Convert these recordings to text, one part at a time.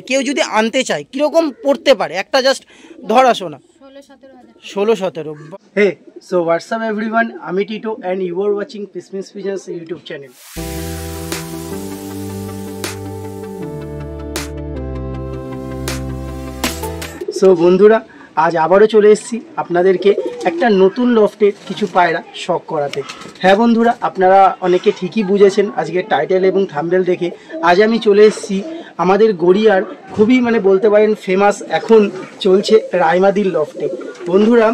কেউ যদি আনতে চায় কিরকম পড়তে পারে একটা জাস্ট ধর আসো না 16-17। হে সো হোয়াটসঅ্যাপ এভরিওয়ান, আমি Tito and you are watching পিসমিস পিজন্স ইউটিউব চ্যানেল। সো বন্ধুরা, আজ আবারও চলে এসেছি আপনাদেরকে একটা নতুন লফটের কিছু পায়রা শখ করাতে। হ্যাঁ বন্ধুরা, আপনারা অনেকে ঠিকই বুঝেছেন আজকে টাইটেল এবং থাম্বনেল দেখে। আজ আমি চলে এসেছি আমাদের গড়িয়ার খুবই বলতে পারেন ফেমাস এখন চলছে রায়মাদির লফটে। বন্ধুরা,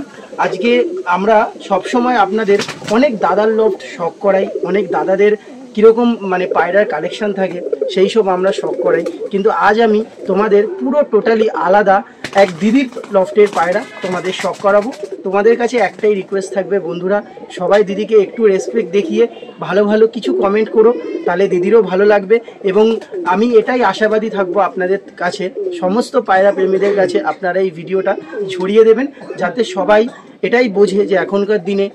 আজকে আমরা সবসময় আপনাদের অনেক দাদার লফট শখ করাই, অনেক দাদাদের কীরকম পায়রার কালেকশন থাকে সেই সব আমরা শখ করাই, কিন্তু আজ আমি তোমাদের পুরো টোটালি আলাদা এক দিদির লফটের পায়রা তোমাদের শখ করাবো। তোমাদের কাছে একটাই রিকোয়েস্ট থাকবে বন্ধুরা, সবাই দিদিকে একটু রেসপেক্ট দেখিয়ে ভালো ভালো কিছু কমেন্ট করো, তাহলে দিদিরও ভালো লাগবে। এবং আমি এটাই আশাবাদী থাকবো আপনাদের কাছে, সমস্ত পায়রা প্রেমীদের কাছে আপনারা এই ভিডিওটা ছড়িয়ে দেবেন, যাতে সবাই এটাই বোঝে যে এখনকার দিনে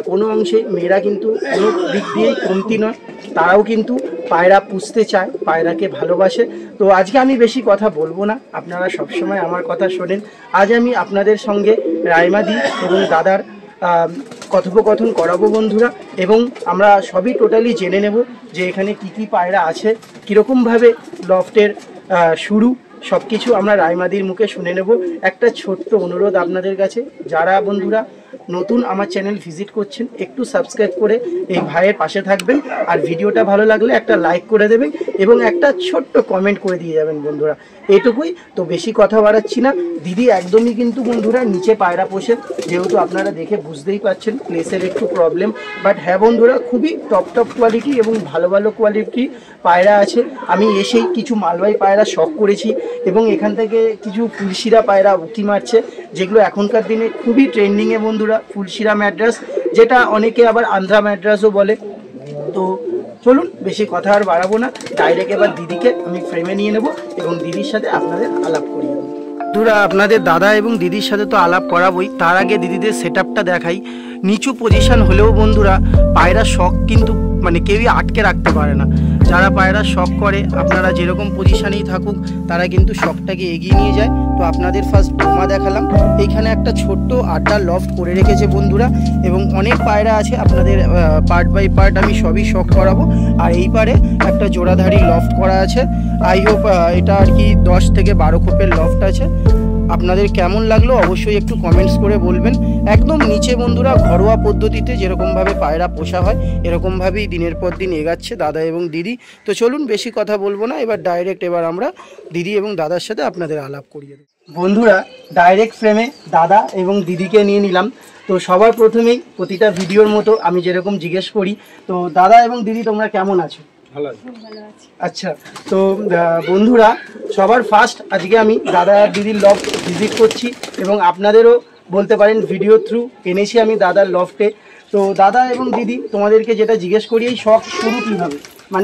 কোনো অংশে মেয়েরা কিন্তু কোনো দিক দিয়েই কমতি নয়, তারাও কিন্তু পায়রা পুষতে চায়, পায়রাকে ভালোবাসে। তো আজকে আমি বেশি কথা বলবো না, আপনারা সবসময় আমার কথা শোনেন। আজ আমি আপনাদের সঙ্গে রায়মাদি এবং দাদার কথোপকথন করাবো বন্ধুরা, এবং আমরা সবই টোটালি জেনে নেব যে এখানে কি কি পায়রা আছে, কীরকমভাবে লফটের শুরু, সব কিছু আমরা রায়মাদির মুখে শুনে নেব। একটা ছোট্ট অনুরোধ আপনাদের কাছে, যারা বন্ধুরা নতুন আমার চ্যানেল ভিজিট করছেন একটু সাবস্ক্রাইব করে এই ভাইয়ের পাশে থাকবেন, আর ভিডিওটা ভালো লাগলে একটা লাইক করে দেবেন এবং একটা ছোট্ট কমেন্ট করে দিয়ে যাবেন বন্ধুরা, এটুকুই। তো বেশি কথা বাড়াচ্ছি না, দিদি একদমই কিন্তু বন্ধুরা নিচে পায়রা পোষে, যেহেতু আপনারা দেখে বুঝতেই পারছেন প্লেসের একটু প্রবলেম, বাট হ্যাঁ বন্ধুরা খুবই টপ কোয়ালিটি এবং ভালো ভালো কোয়ালিটি পায়রা আছে। আমি এসেই কিছু মালবাহী পায়রা শখ করেছি এবং এখান থেকে কিছু ফুলশিরা পায়রা উঁকি মারছে, যেগুলো এখনকার দিনে খুবই ট্রেন্ডিংয়ে বন্ধুরা। ফুলশিরা ম্যাড্রাস, যেটা অনেকে আবার আন্ধ্রা ম্যাড্রাসও বলে। তো চলুন বেশি কথা আর বাড়াবো না, ডাইরেক্ট এবার দিদিকে আমি ফ্রেমে নিয়ে নেব এবং দিদির সাথে আপনাদের আলাপ করিয়ে দেবো। বন্ধুরা, আপনাদের দাদা এবং দিদির সাথে তো আলাপ করাবোই, তার আগে দিদিদের সেটআপটা দেখাই। নিচু পজিশন হলেও বন্ধুরা পায়রা শখ কিন্তু কেউই আটকে রাখতে পারে না। যারা পায়রা শখ করে, আপনারা যেরকম পজিশানেই থাকুক তারা কিন্তু শখটাকে এগিয়ে নিয়ে যায়। তো আপনাদের ফার্স্ট বোমা দেখালাম, এইখানে একটা ছোট্ট আড্ডা লফট করে রেখেছে বন্ধুরা, এবং অনেক পায়রা আছে, আপনাদের পার্ট বাই পার্ট আমি সবই শখ করাবো। আর এই পারে একটা জোড়াধারী লফট করা আছে, আই হোপ এটা আর কি 10 থেকে 12 খোপের লফট আছে। আপনাদের কেমন লাগলো অবশ্যই একটু কমেন্টস করে বলবেন। একদম নিচে বন্ধুরা ঘরোয়া পদ্ধতিতে যেরকমভাবে পায়রা পোষা হয় এরকমভাবেই দিনের পর দিন এগাচ্ছে দাদা এবং দিদি। তো চলুন বেশি কথা বলবো না, এবার ডাইরেক্ট আমরা দিদি এবং দাদার সাথে আপনাদের আলাপ করিয়ে দেব। বন্ধুরা, ডাইরেক্ট ফ্রেমে দাদা এবং দিদিকে নিয়ে নিলাম। তো সবার প্রথমেই প্রতিটা ভিডিওর মতো আমি যেরকম জিজ্ঞেস করি, তো দাদা এবং দিদি তোমরা কেমন আছো? আচ্ছা, তো বন্ধুরা সবার ফার্স্ট আজকে আমি দাদা আর দিদির লফট ভিজিট করছি এবং আপনাদেরও বলতে পারেন ভিডিও থ্রু এনেছি আমি দাদার লফটে। তো দাদা এবং দিদি তোমাদেরকে যেটা জিজ্ঞেস করি, এই শখ শুরু কীভাবে?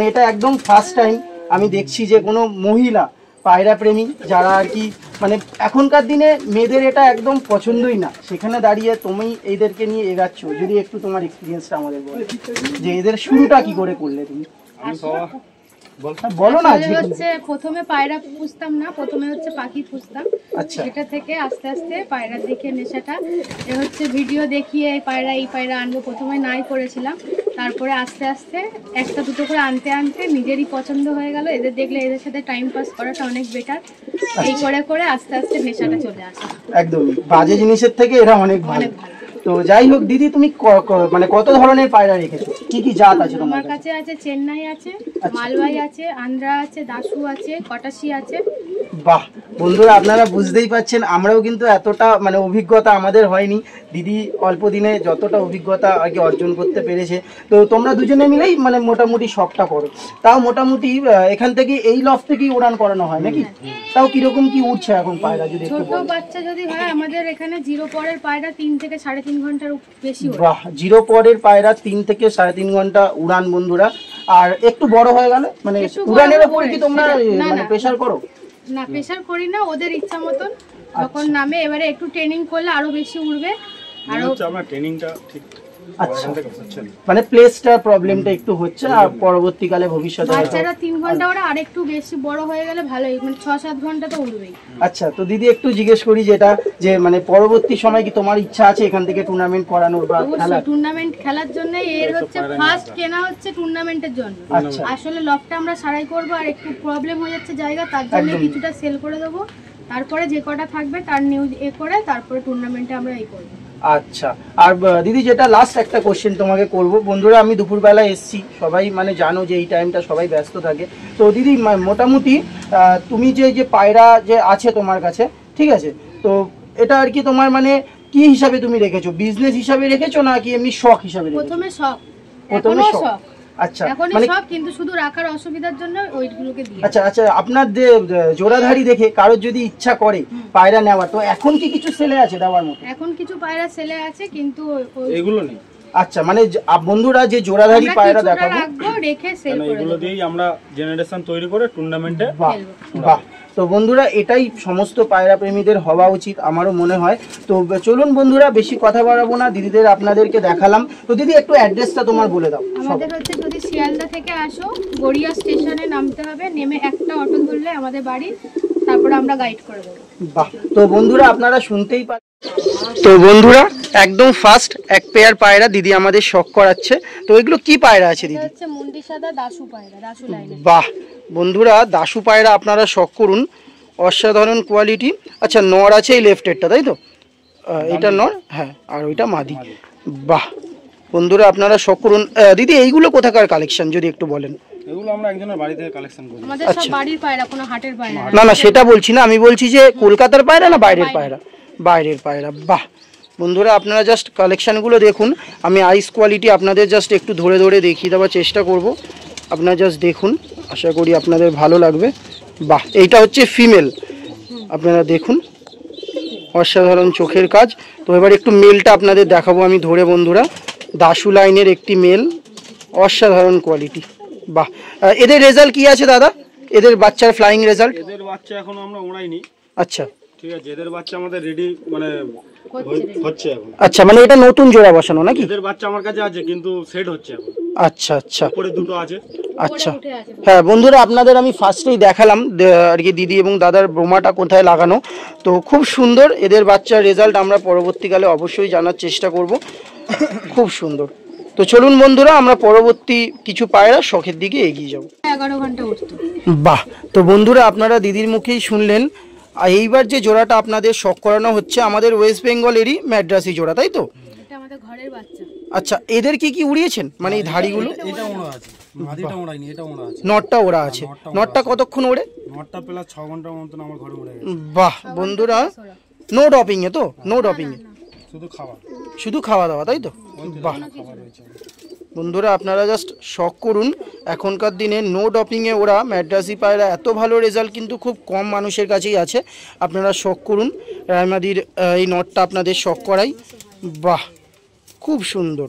এটা একদম ফার্স্ট টাইম আমি দেখছি যে কোনো মহিলা পায়রা প্রেমী যারা আর কি এখনকার দিনে মেয়েদের এটা একদম পছন্দই না, সেখানে দাঁড়িয়ে তুমি এদেরকে নিয়ে এগাচ্ছ। যদি একটু তোমার এক্সপিরিয়েন্সটা আমাদের বলো যে এদের শুরুটা কি করে করলে তুমি? বলো না। হচ্ছে প্রথমে পায়রা পুষতাম না, প্রথমে হচ্ছে পাখি পুষতাম। আচ্ছা, সেটা থেকে আস্তে আস্তে পায়রা দেখে নেশাটা, হচ্ছে ভিডিও দেখিয়ে এই পায়রা আনবো, প্রথমে নাই করেছিলাম, তারপরে আস্তে আস্তে একটা দুটো করে আনতে আনতে নিজেরই পছন্দ হয়ে গেল। এদের দেখলে এদের সাথে টাইম পাস করাটা অনেক বেটার, এই করে করে আস্তে আস্তে নেশাটা চলে আসে। একদম বাজে জিনিসের থেকে এরা অনেক ভালো। তো যাই হোক দিদি, তুমি কত ধরনের পায়রা রেখেছো, কি কি জাত আছে তোমার কাছে? আছে চেন্নাই আছে, মালবাহী আছে, আন্ধ্রা আছে, দাসু আছে, কটাসি আছে। বাহ বন্ধুরা, আপনারা বুঝতেই পাচ্ছেন আমরাও কিন্তু এতটা অভিজ্ঞতা আমাদের হয়নি, দিদি অল্প দিনে যতটা অভিজ্ঞতা আগে অর্জন করতে পেরেছে। তো তোমরা দুজনে মিলেই মোটামুটি শখটা করো। তাও মোটামুটি এখান থেকে এই লফট থেকেই উড়ান করানো হয় নাকি? তাও কিরকম কি উঠছে এখন পায়রা? যদি ছোট বাচ্চা যদি হয়, আমাদের এখানে 0 পরের পায়রা 3 থেকে 3.5 ঘন্টার বেশি ওড়ে। বাহ, 0 পরের পায়রা 3 থেকে 3.5 ঘন্টা উড়ান বন্ধুরা। আর একটু বড় হয়ে গেলে উড়ানের উপর কি তোমরা প্রেসার করো? না, প্রেসার করি না, ওদের ইচ্ছা মতন যখন নামে। এবারে একটু ট্রেনিং করলে আরো বেশি উড়বে। আর আমরা ট্রেনিংটা ঠিক আচ্ছা, মানে প্লেসটার প্রবলেমটা একটু হচ্ছে, আর পরবর্তীকালে ভবিষ্যতে হয়তো- বাচ্চারা 3 ঘন্টা ওরা আরেকটু বেশি বড় হয়ে গেলে ভালোই, মানে 6-7 ঘন্টা তো উড়বেই। আচ্ছা, তো দিদি একটু জিজ্ঞেস করি যেটা, যে মানে পরবর্তী সময় কি তোমার ইচ্ছা আছে এখান থেকে টুর্নামেন্ট করানোর বা অবশ্যই খেলার? টুর্নামেন্ট খেলার জন্য এর হচ্ছে ফার্স্ট কেনা হচ্ছে টুর্নামেন্টের জন্য। আচ্ছা। আসলে লকটা আমরা সারাই করব, আর একটু প্রবলেম হয়ে যাচ্ছে জায়গা, তার জন্য একদম। কিছুটা সেল করে দেবো, তারপরে যে কটা থাকবে তার নিউজ করে তারপরে টুর্নামেন্টে আমরা এই করব। আচ্ছা, আর দিদি যেটা লাস্ট একটা কোশ্চেন তোমাকে করব, বন্ধুরা আমি দুপুরবেলা এসছি, সবাই মানে জানো যে এই টাইমটা সবাই ব্যস্ত থাকে, তো দিদি মোটামুটি তুমি যে যে পায়রা যে আছে তোমার কাছে, ঠিক আছে, তো এটা আর কি তোমার মানে কি হিসাবে তুমি রেখেছো, বিজনেস হিসাবে রেখেছো নাকি এমনি শখ হিসাবে রেখেছো? প্রথমে শখ, প্রথমে এখনো শখ। শখ, আচ্ছা, এখনই মানে শখ, কিন্তু শুধু রাখার অসুবিধার জন্য ওইগুলোকে দিয়ে। আচ্ছা আচ্ছা, আপনার যে জোড়াধারী দেখে কারোর যদি ইচ্ছা করে পায়রা নেওয়ার, তো এখন কি কিছু সেলে আছে দেওয়ার মতো? এখন কিছু পায়রা সেলে আছে, কিন্তু এগুলো নেই, আচ্ছা, মানে বন্ধুরা যে জোড়াধারী আমরা পায়রা কিছুটা দেখাবো, রাখবো, রেখে সেল কারণ করে এগুলো দেবো। দিয়েই আমরা জেনারেশন তৈরি করে টুর্নামেন্টে বাহ বাহ। তো বন্ধুরা এটাই সমস্ত পায়রা প্রেমীদের হওয়া উচিত, আমারও মনে হয়। তো চলুন বন্ধুরা, বেশি কথা বাড়াবো না, দিদিদের আপনাদেরকে দেখালাম। তো দিদি একটু অ্যাড্রেসটা তোমার বলে দাও। আমাদের হচ্ছে যদি শিয়ালদা থেকে আসো, গড়িয়া স্টেশনে নামতে হবে, নেমে একটা অটো ধরলে আমাদের বাড়ি, তারপরে আমরা গাইড করে দেবো। বাহ। তো বন্ধুরা আপনারা শুনতেই পারেন, তো বন্ধুরা একদম ফার্স্ট এক পেয়ার পায়রা দিদি আমাদের শখ করাচ্ছে। তো এগুলো কি পায়রা আছে এটা দিদি? হচ্ছে মুন্ডি সাদা দাসু পায়রা, দাসু লাইনের। বাহ বন্ধুরা, দাসু পায়রা আপনারা শখ করুন, অসাধারণ কোয়ালিটি। আচ্ছা, নর আছে এই লেফটেরটা, তাই তো? এটা নর, হ্যাঁ, আর ওইটা মাদি। বাহ বন্ধুরা আপনারা শখ করুন। দিদি এইগুলো কোথাকার কালেকশন যদি একটু বলেন? এগুলো আমরা একজনের বাড়ি থেকে কালেকশন করি। আমাদের সব বাড়ির পায়রা, কোনো হাটের পায়রা না। না না, সেটা বলছি না, আমি বলছি যে কলকাতার পায়রা না বাইরের পায়রা? বাইরের পায়রা। বাহ বন্ধুরা আপনারা জাস্ট কালেকশানগুলো দেখুন, আমি আইস কোয়ালিটি আপনাদের জাস্ট একটু ধরে ধরে দেখিয়ে দেওয়ার চেষ্টা করব, আপনারা জাস্ট দেখুন, আশা করি আপনাদের ভালো লাগবে। বাহ, এইটা হচ্ছে ফিমেল, আপনারা দেখুন, অসাধারণ চোখের কাজ। তো এবার একটু মেলটা আপনাদের দেখাবো আমি ধরে বন্ধুরা, দাসু লাইনের একটি মেল, অসাধারণ কোয়ালিটি। বাহ, এদের রেজাল্ট কি আছে দাদা, এদের বাচ্চার ফ্লাইং রেজাল্ট? এদের বাচ্চা এখনো আমরা ওড়াইনি, আচ্ছা ঠিক আছে, এদের বাচ্চা আমাদের রেডি মানে হচ্ছে এখন। আচ্ছা, মানে এটা নতুন জোড়া বসানো নাকি? এদের বাচ্চা আমার কাছে আছে কিন্তু সেট হচ্ছে এখন, আচ্ছা আচ্ছা উপরে দুটো আছে। আচ্ছা। উঠে আছে। হ্যাঁ বন্ধুরা আপনাদের আমি ফার্স্টেই দেখালাম আর কি দিদি এবং দাদার বোমাটা কোথায় লাগানো, তো খুব সুন্দর এদের বাচ্চার রেজাল্ট আমরা পরবর্তীকালে অবশ্যই জানার চেষ্টা করব, খুব সুন্দর। তো চলুন বন্ধুরা আমরা পরবর্তী কিছু পায়রা শখের দিকে এগিয়ে যাব। 11 ঘন্টা উঠতো। বাহ, তো বন্ধুরা আপনারা দিদির মুখেই শুনলেন, আর এইবার যে জোড়াটা আপনাদের শখ করানো হচ্ছে আমাদের ওয়েস্ট বেঙ্গলেরই ম্যাড্রাসি জোড়া, তাই তো? এটা আমাদের ঘরের বাচ্চা। আচ্ছা, এদের কি কি উড়িয়েছেন, মানে এই ধাড়িগুলো? এটা ওড়া আছে, মাদিটা ওড়াইনি, এটা ওড়া আছে। নটটা ওরা আছে, নটটা কতক্ষণ ওড়ে? নটটা প্লাস 6 ঘন্টার মতন আমার ঘরে উড়ে গেছে। বাহ বন্ধুরা, নো ডপিং এ তো? নো ডপিং এ, শুধু খাবার, শুধু খাওয়া দাওয়া, তাই তো? বাহ খাবার রয়েছে। বন্ধুরা আপনারা জাস্ট শখ করুন, এখনকার দিনে নো ডপিংয়ে ওরা ম্যাড্রাসি পায়রা এত ভালো রেজাল্ট কিন্তু খুব কম মানুষের কাছেই আছে, আপনারা শখ করুন। রায়মাদির এই নটটা আপনাদের শখ করাই। বাহ খুব সুন্দর।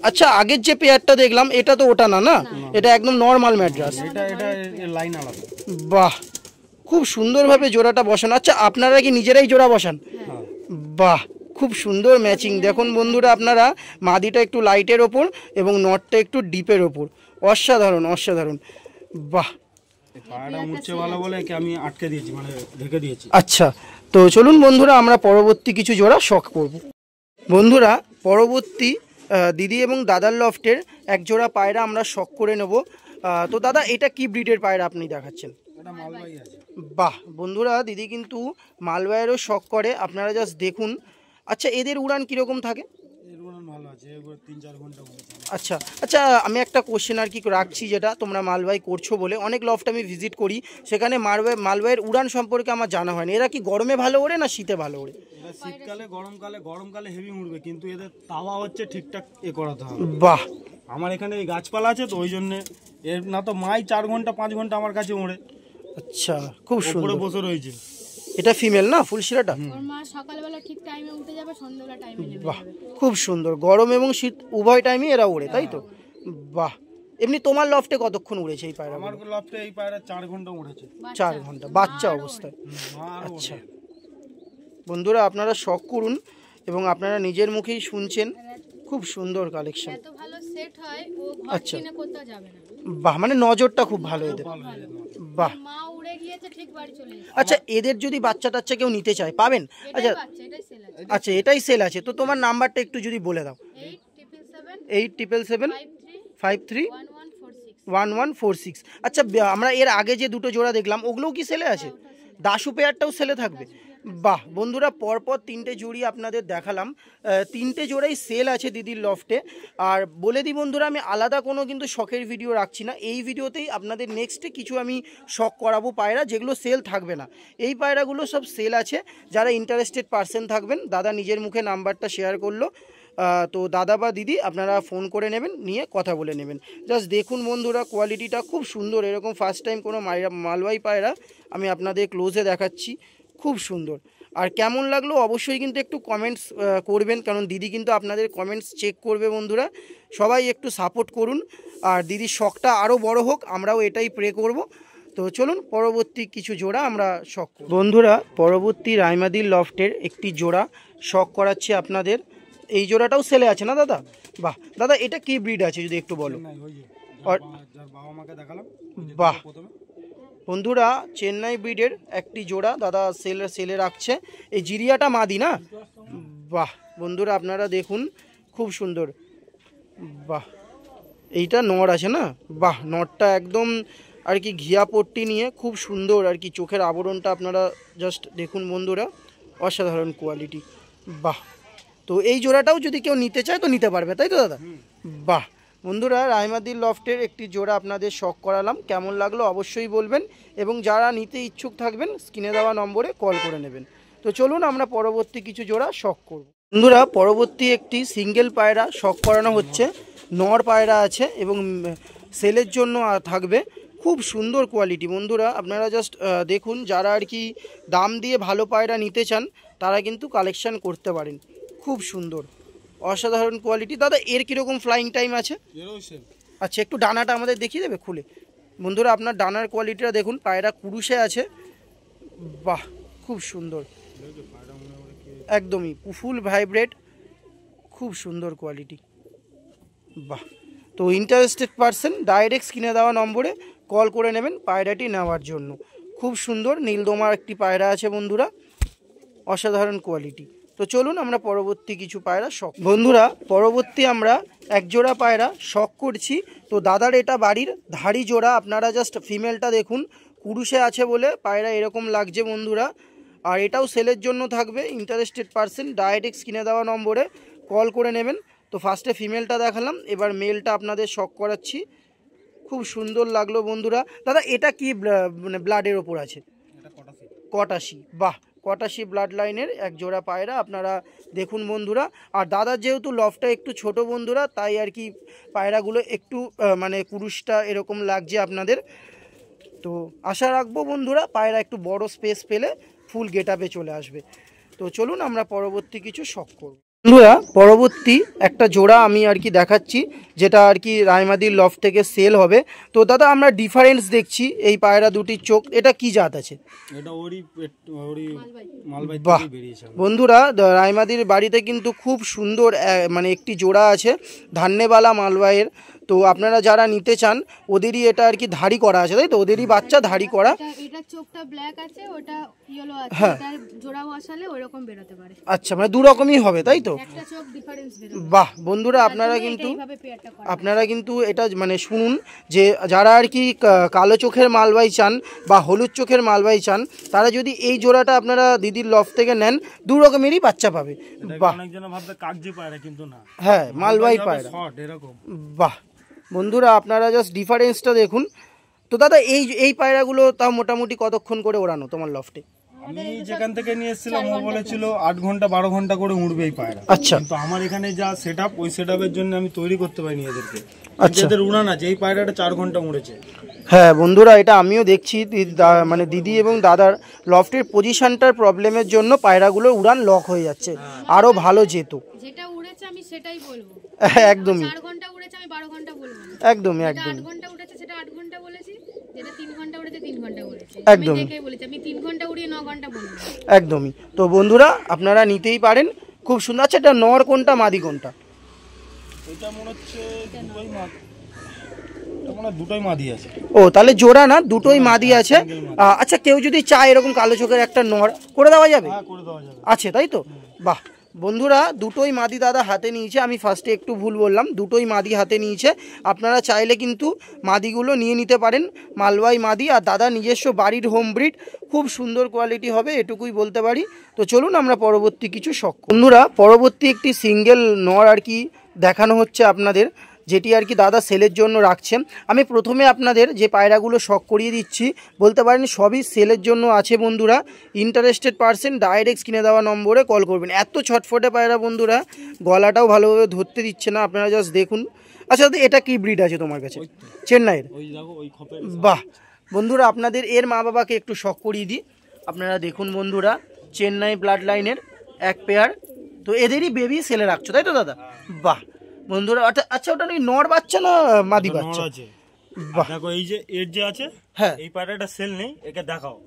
আচ্ছা, আগের যে পেয়ারটা দেখলাম এটা তো ওটা না, না এটা একদম নর্মাল ম্যাড্রাস। এটা এটা এর লাইন আলাদা। বাহ, খুব সুন্দরভাবে জোড়াটা বসানো। আচ্ছা, আপনারা কি নিজেরাই জোড়া বসান? বাহ, খুব সুন্দর ম্যাচিং। দেখুন বন্ধুরা আপনারা, মাদিটা একটু লাইটের ওপর এবং নটটা একটু ডিপের ওপর, অসাধারণ অসাধারণ। বাহ, পায়রাটা মুচ্ছে ভালো বলে একে আমি আটকে দিয়েছি, মানে ঢেকে দিয়েছি। আচ্ছা, তো চলুন বন্ধুরা আমরা পরবর্তী কিছু জোড়া শখ করব। বন্ধুরা পরবর্তী দিদি এবং দাদার লফটের এক জোড়া পায়রা আমরা শখ করে নেব। তো দাদা এটা কি ব্রিডের পায়রা আপনি দেখাচ্ছেন? এটা মালবাহী আছে। বাহ বন্ধুরা, দিদি কিন্তু মালবাইয়েরও শখ করে, আপনারা জাস্ট দেখুন। আচ্ছা, এদের উড়ান কীরকম থাকে? এর উড়ান ভালো আছে, এগুলো 3-4 ঘন্টা উড়েছে। আচ্ছা আচ্ছা, আমি একটা কোশ্চেন আর কি রাখছি, যেটা তোমরা মালবাই করছো বলে অনেক লফট আমি ভিজিট করি, সেখানে মালবাইয়ের উড়ান সম্পর্কে আমার জানা হয়নি। এরা কি গরমে ভালো ওড়ে না শীতে ভালো ওড়ে? এরা শীতকালে গরমকালে হেভি উড়বে, কিন্তু এদের তাওয়া হচ্ছে ঠিকঠাক করাতে হবে। বাহ, আমার এখানে এই গাছপালা আছে তো ওই জন্যে এর না তো মাই 4 ঘন্টা 5 ঘন্টা আমার কাছে ওড়ে, আচ্ছা খুব উপরে সুন্দর। বসে রয়েছে। এটা ফিমেল না ফুলশিরাটা? ওর মা সকালবেলা ঠিক টাইমে উঠে যাবে, সন্ধ্যাবেলা টাইমে নেমে বাহ, যাবে। খুব সুন্দর। গরম এবং শীত উভয় টাইমে এরা ওড়ে, তাই তো? বাহ, এমনি তোমার লফটে কতক্ষণ উড়েছে এই পায়রা? আমার লফটে এই পায়রা 4 ঘন্টা উড়েছে। 4 ঘন্টা বাচ্চা অবস্থায়। আচ্ছা বন্ধুরা আপনারা শখ করুন এবং আপনারা নিজের মুখেই শুনছেন, খুব সুন্দর কালেকশন। এত ভালো সেট হয় ও ঘর আচ্ছা। কিনে কোথাও যাবে না। বাহ, মানে নজরটা খুব ভালো এদের। বাহ, মা উড়ে গিয়েছে ঠিক বাড়ি চলে এসেছে। আচ্ছা এদের যদি বাচ্চা টাচ্চা কেউ নিতে চায় পাবেন? আচ্ছা এটাই সেল আছে। আচ্ছা, এটাই সেল আছে। তো তোমার নাম্বারটা একটু যদি বলে দাও। 8777 8777 53 1146। 1146। আচ্ছা আমরা এর আগে যে দুটো জোড়া দেখলাম ওগুলোও কি সেলে আছে? দাসু পেয়ারটাও সেলে থাকবে? বাহ বন্ধুরা, পরপর তিনটে জোড়ি আপনাদের দেখালাম, তিনটে জোড়াই সেল আছে দিদির লফটে। আর বলে দিই বন্ধুরা, আমি আলাদা কোনো কিন্তু শখের ভিডিও রাখছি না। এই ভিডিওতেই আপনাদের নেক্সটে কিছু আমি শখ করাবো পায়রা, যেগুলো সেল থাকবে না। এই পায়রাগুলো সব সেল আছে। যারা ইন্টারেস্টেড পার্সন থাকবেন, দাদা নিজের মুখে নাম্বারটা শেয়ার করলো, তো দাদা বা দিদি আপনারা ফোন করে নেবেন, নিয়ে কথা বলে নেবেন। জাস্ট দেখুন বন্ধুরা, কোয়ালিটিটা খুব সুন্দর। এরকম ফার্স্ট টাইম কোনো মালওয়াই পায়রা আমি আপনাদের ক্লোজে দেখাচ্ছি, খুব সুন্দর। আর কেমন লাগলো অবশ্যই কিন্তু একটু কমেন্টস করবেন, কারণ দিদি কিন্তু আপনাদের কমেন্টস চেক করবে বন্ধুরা। সবাই একটু সাপোর্ট করুন, আর দিদির শখটা আরও বড় হোক, আমরাও এটাই প্রে করব। তো চলুন পরবর্তী কিছু জোড়া আমরা শখ করব। বন্ধুরা, পরবর্তী রাইমাদির লফটের একটি জোড়া শখ করাচ্ছি আপনাদের। এই জোড়াটাও সেলে আছে না দাদা? বাহ দাদা, এটা কি ব্রিড আছে যদি একটু বলো। বাহ বন্ধুরা, চেন্নাই ব্রিডের একটি জোড়া দাদা সেলে রাখছে। এই জিরিয়াটা মাদি না? বাহ বন্ধুরা, আপনারা দেখুন, খুব সুন্দর। বাহ, এইটা নর আছে না? বাহ, নরটা একদম আর কি ঘিয়া পট্টি নিয়ে খুব সুন্দর আর কি। চোখের আবরণটা আপনারা জাস্ট দেখুন বন্ধুরা, অসাধারণ কোয়ালিটি। বাহ, তো এই জোড়াটাও যদি কেউ নিতে চায় তো নিতে পারবে, তাই তো দাদা? বাহ বন্ধুরা, রাইমাদির লফটের একটি জোড়া আপনাদের শখ করালাম। কেমন লাগলো অবশ্যই বলবেন, এবং যারা নিতে ইচ্ছুক থাকবেন স্ক্রিনে দেওয়া নম্বরে কল করে নেবেন। তো চলুন আমরা পরবর্তী কিছু জোড়া শখ করব। বন্ধুরা, পরবর্তী একটি সিঙ্গেল পায়রা শখ করানো হচ্ছে। নর পায়রা আছে এবং সেলের জন্য থাকবে। খুব সুন্দর কোয়ালিটি বন্ধুরা, আপনারা জাস্ট দেখুন। যারা আর কি দাম দিয়ে ভালো পায়রা নিতে চান তারা কিন্তু কালেকশান করতে পারেন। খুব সুন্দর, অসাধারণ কোয়ালিটি। দাদা এর কীরকম ফ্লাইং টাইম আছে? আচ্ছা, একটু ডানাটা আমাদের দেখিয়ে দেবে খুলে। বন্ধুরা, আপনার ডানার কোয়ালিটিটা দেখুন, পায়রা কুরুশে আছে। বাহ, খুব সুন্দর, একদমই ফুল ভাইব্রেট, খুব সুন্দর কোয়ালিটি। বাহ, তো ইন্টারেস্টেড পারসন ডাইরেক্ট স্ক্রিনে দেওয়া নম্বরে কল করে নেবেন পায়রাটি নেওয়ার জন্য। খুব সুন্দর নীলদমার একটি পায়রা আছে বন্ধুরা, অসাধারণ কোয়ালিটি। তো চলুন আমরা পরবর্তী কিছু পায়রা শখ। বন্ধুরা, পরবর্তী আমরা এক জোড়া পায়রা শখ করছি। তো দাদার এটা বাড়ির ধাড়ি জোড়া। আপনারা জাস্ট ফিমেলটা দেখুন, কুরুশে আছে বলে পায়রা এরকম লাগছে বন্ধুরা। আর এটাও সেলের জন্য থাকবে। ইন্টারেস্টেড পারসন ডাইরেক্ট স্ক্রিনে দেওয়া নম্বরে কল করে নেবেন। তো ফার্স্টে ফিমেলটা দেখালাম, এবার মেলটা আপনাদের শখ করাচ্ছি। খুব সুন্দর লাগলো বন্ধুরা। দাদা এটা কি মানে ব্লাডের ওপর আছে? কটাশি। বাহ, কটাশি ব্লাড লাইনের এক জোড়া পায়রা আপনারা দেখুন বন্ধুরা। আর দাদার যেহেতু লফটা একটু ছোট বন্ধুরা, তাই আর কি পায়রাগুলো একটু মানে কুরুশটা এরকম লাগছে আপনাদের। তো আশা রাখবো বন্ধুরা পায়রা একটু বড় স্পেস পেলে ফুল গেট আপে চলে আসবে। তো চলুন আমরা পরবর্তী কিছু শখ করব। বন্ধুরা, পরবর্তী একটা জোড়া আমি আর কি দেখাচ্ছি, যেটা আর কি রাইমাদির লফট থেকে সেল হবে। তো দাদা আমরা ডিফারেন্স দেখছি এই পায়রা দুটির চোখ, এটা কি জাত আছে? বাহ বন্ধুরা, রাইমাদির বাড়িতে কিন্তু খুব সুন্দর মানে একটি জোড়া আছে ধান্যবালা মালবাইয়ের। তো আপনারা যারা নিতে চান ওদেরই এটা আর কি ধাড়ি করা আছে, তাই তো? ওদেরই বাচ্চা ধাড়ি করা। এটা চোখটা ব্ল্যাক আছে, ওটা ইয়েলো আছে। হ্যাঁ, এটার জোড়া বসালে ওইরকম বের হতে পারে। আচ্ছা, মানে দু রকমই হবে, তাই তো? একটা চোখ ডিফারেন্স বের হবে। বাহ বন্ধুরা, আপনারা কিন্তু এটা মানে শুনুন, যে যারা আর কি কালো চোখের মালবাই চান বা হলুদ চোখের মালবাই চান, তারা যদি এই জোড়াটা আপনারা দিদির লফট থেকে নেন, দু রকমেরই বাচ্চা পাবে। বাহ, হ্যাঁ মালবাই পায়রা। বাহ বন্ধুরা, আপনারা জাস্ট ডিফারেন্সটা দেখুন। তো দাদা এই পায়রাগুলো তাও মোটামুটি কতক্ষণ করে ওড়ানো তোমার লফটে? আমি যেখান থেকে নিয়ে এসেছিলাম ও বলেছিল 8 ঘন্টা 12 ঘন্টা করে উড়বে এই পায়রা। আচ্ছা, কিন্তু আমার এখানে যা সেটআপ, ওই সেটআপের জন্য আমি তৈরি করতে পারিনি এদেরকে। আচ্ছা, এদের উড়ান আছে, এই পায়রাটা 4 ঘন্টা উড়েছে। হ্যাঁ বন্ধুরা, এটা আমিও দেখছি, মানে দিদি এবং দাদার লফটের পজিশনটার প্রবলেমের জন্য পায়রাগুলোর উড়ান লক হয়ে যাচ্ছে, আরো ভালো যেত। যেটা উড়েছে আমি সেটাই বলবো। একদমই 4 ঘন্টা উড়েছে আমি 12 ঘন্টা বলবো না। একদমই 8 ঘন্টা উড়েছে সেটা 8 ঘন্টা বলেছি, যেটা 3 ঘন্টা উড়েছে 3 ঘন্টা উড়েছে। একদম আমি দেখেই বলেছি, আমি 3 ঘন্টা উড়িয়ে 9 ঘন্টা বলবো। একদমই। তো বন্ধুরা আপনারা নিতেই পারেন, খুব সুন্দর। আচ্ছা, এটা নর কোনটা মাদি কোনটা? এটা মনে হচ্ছে দুটোই মাদি, এটা মনে হয় দুটোই মাদি আছে। ও তাহলে জোড়া না, দুটোই মাদি আছে। আচ্ছা, কেউ যদি চায় এরকম কালো চোখের একটা নর করে দেওয়া যাবে? হ্যাঁ, করে দেওয়া যাবে। আছে তাই তো? বাহ বন্ধুরা, দুটোই মাদি দাদা হাতে নিয়েছে। আমি ফার্স্টে একটু ভুল বললাম, দুটোই মাদি হাতে নিয়েছে। আপনারা চাইলে কিন্তু মাদিগুলো নিয়ে নিতে পারেন, মালওয়াই মাদি। আর দাদা নিজস্ব বাড়ির হোম ব্রিড, খুব সুন্দর কোয়ালিটি হবে এটুকুই বলতে পারি। তো চলুন আমরা পরবর্তী কিছু শখ। বন্ধুরা, পরবর্তী একটি সিঙ্গেল নর আর কি দেখানো হচ্ছে আপনাদের, যেটি আর কি দাদা সেলের জন্য রাখছেন। আমি প্রথমে আপনাদের যে পায়রাগুলো শখ করিয়ে দিচ্ছি, বলতে পারেন সবই সেলের জন্য আছে বন্ধুরা। ইন্টারেস্টেড পারসন ডাইরেক্ট কিনে দেওয়া নম্বরে কল করবেন। এত ছটফটে পায়রা বন্ধুরা, গলাটাও ভালোভাবে ধরতে দিচ্ছে না, আপনারা জাস্ট দেখুন। আচ্ছা দাদা, এটা কি ব্রিড আছে তোমার কাছে? চেন্নাইয়ের? বাহ বন্ধুরা, আপনাদের এর মা বাবাকে একটু শখ করিয়ে দিই। আপনারা দেখুন বন্ধুরা, চেন্নাই ব্লাড লাইনের এক পেয়ার। তো এদেরই বেবি সেলে রাখছো তাই তো দাদা? বাহ বন্ধুরা, আচ্ছা ওটা নাকি নর বাচ্চা না মাদি বাচ্চা? দেখো এই যে এর যে আছে, হ্যাঁ এই পায়রাটা সেল নেই, একে দেখাও।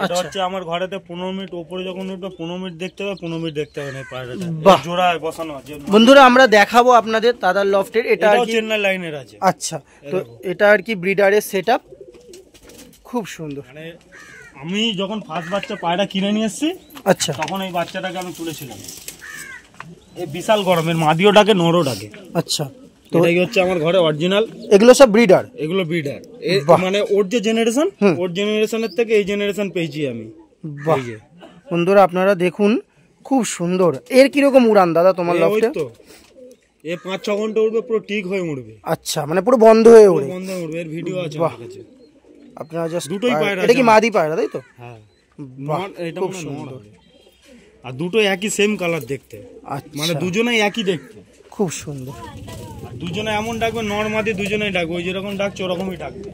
এটা হচ্ছে আমার ঘরেতে 15 মিনিট উপরে যখন উঠবে 15 মিনিট দেখতে হবে, 15 মিনিট দেখতে হবে না। এই পায়রাটা জোড়ায় বসানো আছে বন্ধুরা, আমরা দেখাবো আপনাদের দাদার লফটের। এটা চেন্নাই লাইনের আছে। আচ্ছা, তো এটা আর কি ব্রিডারের সেটআপ, খুব সুন্দর। মানে আমি যখন ফার্স্ট বাচ্চা পায়রা কিনে নিয়ে এসেছি, আচ্ছা, তখন এই বাচ্চাটাকে আমি তুলেছিলাম। এই বিশাল গরমের মাদিওটাকে নরোটাকে। আচ্ছা, তো এই হচ্ছে আমার ঘরে অরিজিনাল। এগুলো সব ব্রিডার? এগুলো ব্রিডার। মানে ওর যে জেনারেশন, ওর জেনারেশনের থেকে এই জেনারেশন পেয়েছি আমি। বাহ বন্ধুরা, আপনারা দেখুন, খুব সুন্দর। এর কিরকম উড়ান দাদা তোমার লফটে? তো এ 5-6 ঘন্টা উড়বে, পুরো ঠিক হয়ে উড়বে। আচ্ছা, মানে পুরো বন্ধ হয়ে উড়বে? বন্ধ হয়ে উড়বে, এর ভিডিও আছে আমার কাছে। আপনারা জাস্ট দুটোই পায়রা। এটা কি মাদি পায়রা তাই তো? হ্যাঁ, বাহ এটা খুব খুব সুন্দর। আর দুটো একই সেম কালার দেখতে, মানে দুজনেই একই দেখতে, খুব সুন্দর। দুজনে এমন ডাকবে, নরমাদি দুজনেই ডাকবে, ওই যেরকম ডাকছে ওরকমই ডাকবে।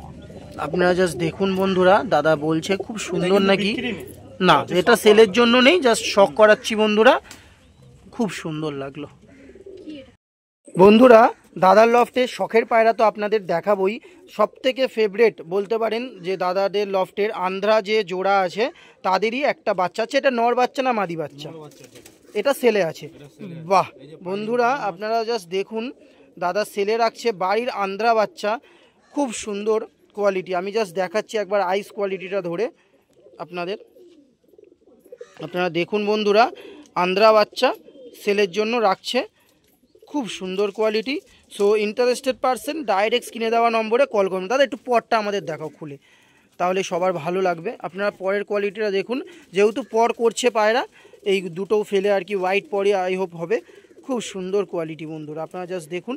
আপনারা জাস্ট দেখুন বন্ধুরা, দাদা বলছে খুব সুন্দর নাকি। না, এটা সেলের জন্য নেই, জাস্ট শখ করাচ্ছি বন্ধুরা। খুব সুন্দর লাগলো বন্ধুরা। দাদার লফটে শখের পায়রা তো আপনাদের দেখাবই। সব থেকে ফেভারেট বলতে পারেন যে দাদাদের লফটের আন্ধ্রা যে জোড়া আছে, তাদেরই একটা বাচ্চা আছে। এটা নর বাচ্চা না মাদি বাচ্চা? এটা সেলে আছে। বাহ বন্ধুরা, আপনারা জাস্ট দেখুন, দাদা সেলে রাখছে বাড়ির আন্ধ্রা বাচ্চা, খুব সুন্দর কোয়ালিটি। আমি জাস্ট দেখাচ্ছি একবার আইস কোয়ালিটিটা ধরে আপনাদের। আপনারা দেখুন বন্ধুরা, আন্ধ্রা বাচ্চা সেলের জন্য রাখছে, খুব সুন্দর quality. So interested person direct কিনে দেওয়া নম্বরে কল করুন। দাদা একটু পরটা আমাদের দেখাও খুলে, তাহলে সবার ভালো লাগবে। আপনারা পরের কোয়ালিটিটা দেখুন, যেহেতু পর করছে পায়রা, এই দুটো ফেলে আর কি হোয়াইট পরে আই হোপ হবে। খুব সুন্দর কোয়ালিটি বন্ধুরা, আপনারা জাস্ট দেখুন।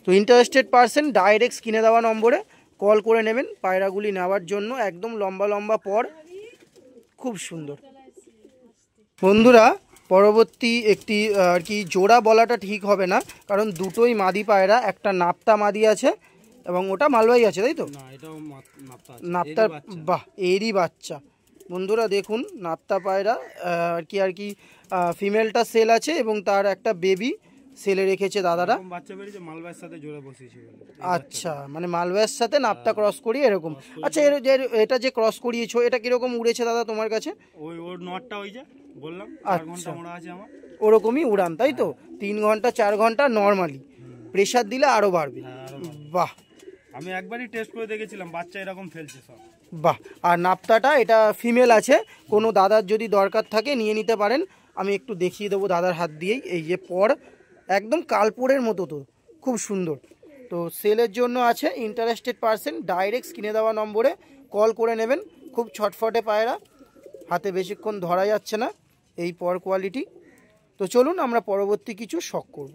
তো ইন্টারেস্টেড পারসন ডাইরেক্ট কিনে দেওয়া নম্বরে কল করে নেবেন পায়রাগুলি নেওয়ার জন্য। একদম লম্বা লম্বা পর, খুব সুন্দর বন্ধুরা। পরবর্তী একটি আর কি জোড়া বলাটা ঠিক হবে না, কারণ দুটোই মাদি পায়রা। একটা নাপ্তা মাদি আছে এবং ওটা মালওয়াই আছে তাই তো? নাপ্তা। বাহ, এরই বাচ্চা বন্ধুরা দেখুন, নাপ্তা পায়রা আর কি ফিমেলটা সেল আছে এবং তার একটা বেবি সেলে রেখেছে দাদারা। আচ্ছা, মানে মালওয়ের সাথে নাপ্তা ক্রস করিয়ে এরকম। আচ্ছা, এটা যে ক্রস করিয়েছো, এটা কিরকম উড়েছে দাদা তোমার কাছে? ওর নটটা ওই যে বললাম, আচ্ছা, ওরকমই উড়ান তাই তো? 3 ঘন্টা 4 ঘন্টা নর্মালি, প্রেসার দিলে আরো বাড়বে। বাহ, আমি একবারই টেস্ট করে দেখেছিলাম, বাচ্চা এরকম ফেলছে সব। বাহ, আর নাপ্তাটা এটা ফিমেল আছে, কোনো দাদার যদি দরকার থাকে নিয়ে নিতে পারেন। আমি একটু দেখিয়ে দেবো দাদার হাত দিয়েই। এই যে পর, একদম কালপোরের মতো, তো খুব সুন্দর। তো সেলের জন্য আছে, ইন্টারেস্টেড পারসন ডাইরেক্ট কিনে দেওয়া নম্বরে কল করে নেবেন। খুব ছটফটে পায়রা, হাতে বেশিক্ষণ ধরা যাচ্ছে না, এই পর কোয়ালিটি। তো চলুন আমরা পরবর্তী কিছু শখ করব।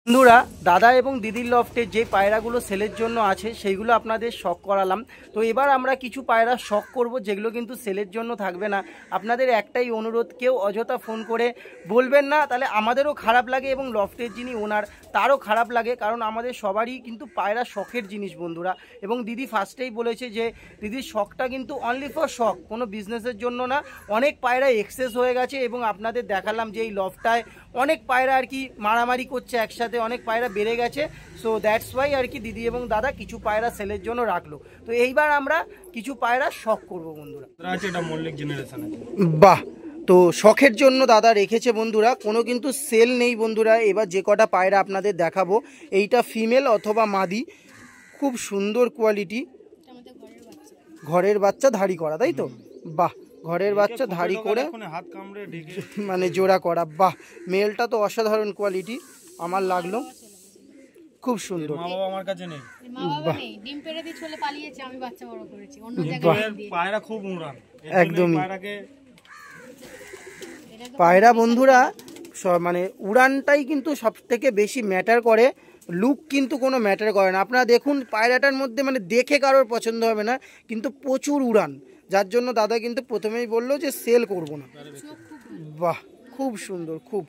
বন্ধুরা, দাদা এবং দিদির লফটে যে পায়রাগুলো সেলের জন্য আছে সেইগুলো আপনাদের শখ করালাম। তো এবার আমরা কিছু পায়রা শখ করব, যেগুলো কিন্তু সেলের জন্য থাকবে না। আপনাদের একটাই অনুরোধ, কেউ অযথা ফোন করে বলবেন না, তাহলে আমাদেরও খারাপ লাগে এবং লফটের যিনি ওনার তারও খারাপ লাগে, কারণ আমাদের সবারই কিন্তু পায়রা শখের জিনিস বন্ধুরা। এবং দিদি ফার্স্টেই বলেছে যে দিদির শখটা কিন্তু অনলি ফর শখ, কোনো বিজনেসের জন্য না। অনেক পায়রা এক্সেস হয়ে গেছে এবং আপনাদের দেখালাম যে এই লফটায় অনেক পায়রা আর কি মারামারি করছে একসাথে, অনেক পায়রা বেড়ে গেছে। সো দ্যাটস ওয়াই আর কি দিদি এবং দাদা কিছু পায়রা সেলের জন্য রাখলো। তো এইবার আমরা কিছু পায়রা শখ করবো বন্ধুরা। এটা মল্লিক জেনারেশন আছে। বাহ তো শখের জন্য দাদা রেখেছে বন্ধুরা, কোনো কিন্তু সেল নেই বন্ধুরা। এবার যে কটা পায়রা আপনাদের দেখাবো, এইটা ফিমেল অথবা মাদি, খুব সুন্দর কোয়ালিটি, ঘরের বাচ্চা ধাড়ি করা, তাই তো? বাহ, ঘরের বাচ্চা ধাড়ি করে হাত কামড়ে ঢেকে মানে জোড়া করা। বাহ, মেলটা তো অসাধারণ কোয়ালিটি আমার লাগলো, খুব সুন্দর। মা বাবা আমার কাছে নেই, মা বাবা নেই, ডিম পেড়ে দিয়ে চলে পালিয়েছে, আমি বাচ্চা বড় করেছি অন্য জায়গায় দিয়ে। পায়রা খুব উড়ান, একদমই। পায়রাকে পায়রা বন্ধুরা মানে উড়ানটাই কিন্তু সব থেকে বেশি ম্যাটার করে, লুক কিন্তু কোনো ম্যাটার করে না। আপনারা দেখুন পায়রাটার মধ্যে মানে দেখে কারোর পছন্দ হবে না, কিন্তু প্রচুর উড়ান, যার জন্য দাদা কিন্তু প্রথমেই বললো যে সেল করব না। বাহ, খুব সুন্দর, খুব।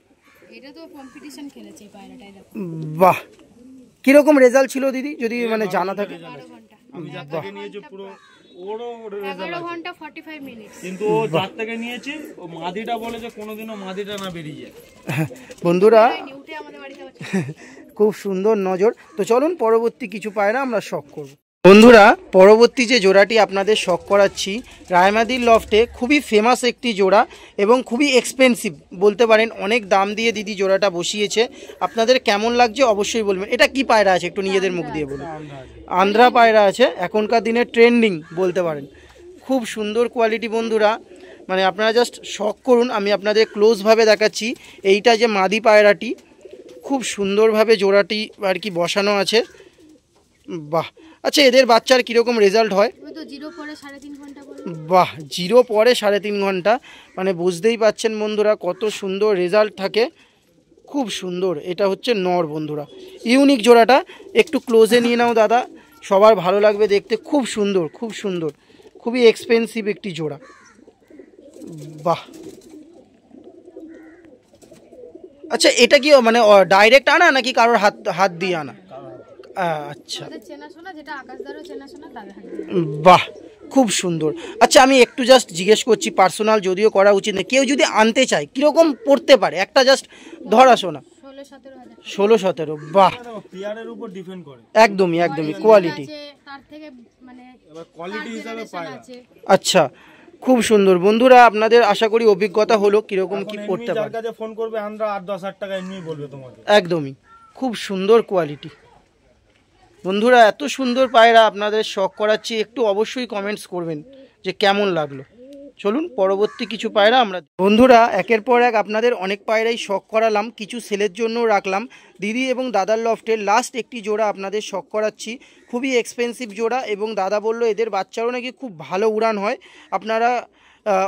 এটা তো কম্পিটিশন খেলেছে এই পায়রাটাই, দেখো। বাহ, কিরকম রেজাল্ট ছিল দিদি যদি মানে জানা থাকে? 12 ঘন্টা, আমি যার থেকে নিয়েছি পুরো ওরও 11 ঘন্টা 45 মিনিট। কিন্তু ও যার থেকে নিয়েছি ও মাদিটা বলে যে কোনোদিনও মাদিটা না বেরিয়ে যায়। বন্ধুরা উঠে আমাদের বাড়িতে আছে। খুব সুন্দর নজর। তো চলুন পরবর্তী কিছু পায়রা আমরা শখ করব। বন্ধুরা পরবর্তী যে জোড়াটি আপনাদের শখ করাচ্ছি, রায়মাদির লফটে খুবই ফেমাস একটি জোড়া এবং খুবই এক্সপেন্সিভ বলতে পারেন, অনেক দাম দিয়ে দিদি জোড়াটা বসিয়েছে। আপনাদের কেমন লাগছে অবশ্যই বলবেন। এটা কি পায়রা আছে একটু নিজেদের মুখ দিয়ে বলুন? আন্ধ্রা পায়রা আছে, এখনকার দিনে ট্রেন্ডিং বলতে পারেন, খুব সুন্দর কোয়ালিটি বন্ধুরা। মানে আপনারা জাস্ট শখ করুন, আমি আপনাদের ক্লোজভাবে দেখাচ্ছি। এইটা যে মাদি পায়রাটি, খুব সুন্দরভাবে জোড়াটি আর কি বসানো আছে। বাহ, আচ্ছা এদের বাচ্চার কীরকম রেজাল্ট হয়? তো 0 পরে 3.5 ঘন্টা বলে। বাহ, 0 পরে 3.5 ঘন্টা, মানে বুঝতেই পাচ্ছেন বন্ধুরা কত সুন্দর রেজাল্ট থাকে, খুব সুন্দর। এটা হচ্ছে নর বন্ধুরা, ইউনিক জোড়াটা একটু ক্লোজে নিয়ে নাও দাদা, সবার ভালো লাগবে দেখতে, খুব সুন্দর, খুব সুন্দর, খুবই এক্সপেন্সিভ একটি জোড়া। বাহ, আচ্ছা এটা কি মানে ডাইরেক্ট আনা নাকি কারোর হাত দিয়ে আনা? আচ্ছা, আমাদের চেনাশোনা যেটা আকাশদারও চেনাশোনা তার হাতে। বাহ, খুব সুন্দর। আচ্ছা আমি একটু জাস্ট জিজ্ঞেস করছি, পার্সোনাল যদিও করা উচিত না, কেউ যদি আনতে চায় কীরকম পড়তে পারে? একটা জাস্ট ধরা শোনা 16-17। বাহ, পেয়ারের উপর ডিপেন্ড করে, একদমই একদমই কোয়ালিটি, তার থেকে মানে এবার কোয়ালিটি হিসাবে পায়রা। আচ্ছা খুব সুন্দর বন্ধুরা, আপনাদের আশা করি অভিজ্ঞতা হলো কিরকম কি পড়তে যার পারে। কাছে ফোন করবে আমরা 8-10 হাজার টাকা এমনি বলবে তোমাকে, একদমই, খুব সুন্দর কোয়ালিটি বন্ধুরা। এত সুন্দর পায়রা আপনাদের শখ করাচ্ছি, একটু অবশ্যই কমেন্টস করবেন যে কেমন লাগলো। চলুন পরবর্তী কিছু পায়রা আমরা বন্ধুরা একের পর এক আপনাদের অনেক পায়রাই শখ করালাম, কিছু সেলের জন্য রাখলাম। দিদি এবং দাদার লফটের লাস্ট একটি জোড়া আপনাদের শখ করাচ্ছি, খুবই এক্সপেন্সিভ জোড়া এবং দাদা বলল এদের বাচ্চারও নাকি খুব ভালো উড়ান হয়। আপনারা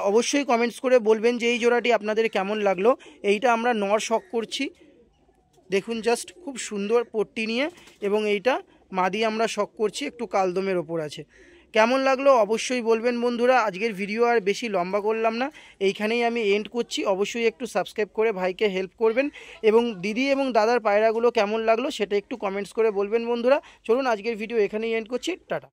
অবশ্যই কমেন্টস করে বলবেন যে এই জোড়াটি আপনাদের কেমন লাগলো। এইটা আমরা নর শখ করছি, দেখুন জাস্ট খুব সুন্দর পট্টি নিয়ে, এবং এইটা মাদি আমরা শখ করছি, একটু কালদমের ওপর আছে। কেমন লাগলো অবশ্যই বলবেন বন্ধুরা। আজকের ভিডিও আর বেশি লম্বা করলাম না, এইখানেই আমি এন্ড করছি। অবশ্যই একটু সাবস্ক্রাইব করে ভাইকে হেল্প করবেন এবং দিদি এবং দাদার পায়রাগুলো কেমন লাগলো সেটা একটু কমেন্টস করে বলবেন বন্ধুরা। চলুন আজকের ভিডিও এখানেই এন্ড করছি, টাটা।